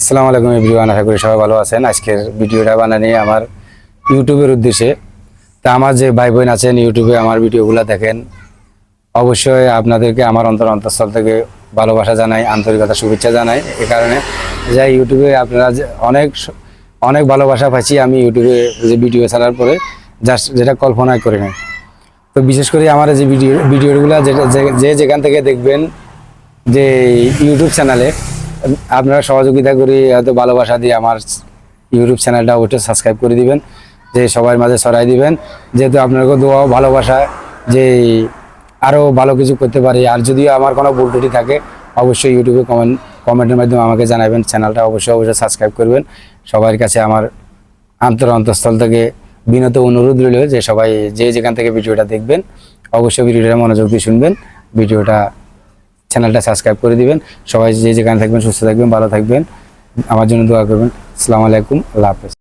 আসসালামু আলাইকুম এভরিওয়ান, আশা করি সবাই ভালো আছেন। আজকের ভিডিওটা বানানি আমার ইউটিউবের উদ্দেশ্যে। তা আমার যে ভাই বোন আছেন ইউটিউবে আমার ভিডিওগুলো দেখেন, অবশ্যই আপনাদেরকে আমার অন্তঃস্থল থেকে ভালোবাসা জানাই, আন্তরিকতা শুভেচ্ছা জানাই। এই কারণে যে ইউটিউবে আপনারা অনেক অনেক ভালোবাসা পাচ্ছি আমি ইউটিউবে যে ভিডিও ছাড়ার পরে, যেটা কল্পনাই করি না। তো বিশেষ করে আমার যে ভিডিওগুলো যেখান থেকে দেখবেন যে ইউটিউব চ্যানেলে আপনারা সহযোগিতা করি, হয়তো ভালোবাসা দিয়ে আমার ইউটিউব চ্যানেলটা ওটা সাবস্ক্রাইব করে দিবেন, যে সবার মাঝে ছড়াই দিবেন। যেহেতু আপনাকে দোয়া ভালোবাসা যে আরও ভালো কিছু করতে পারি। আর যদিও আমার কোনো ভুল ত্রুটি থাকে অবশ্যই ইউটিউবে কমেন্টের মাধ্যমে আমাকে জানাবেন। চ্যানেলটা অবশ্যই সাবস্ক্রাইব করবেন। সবার কাছে আমার অন্তঃস্থল থেকে বিনত অনুরোধ রইল যে সবাই যেখান থেকে ভিডিওটা দেখবেন অবশ্যই ভিডিওটা মনোযোগ দিয়ে শুনবেন, চ্যানেলটা সাবস্ক্রাইব করে দিবেন। সবাই যেখানে থাকবেন সুস্থ থাকবেন, ভালো থাকবেন, আমার জন্য দোয়া করবেন। আসসালামু আলাইকুম, আল্লাহ হাফেজ।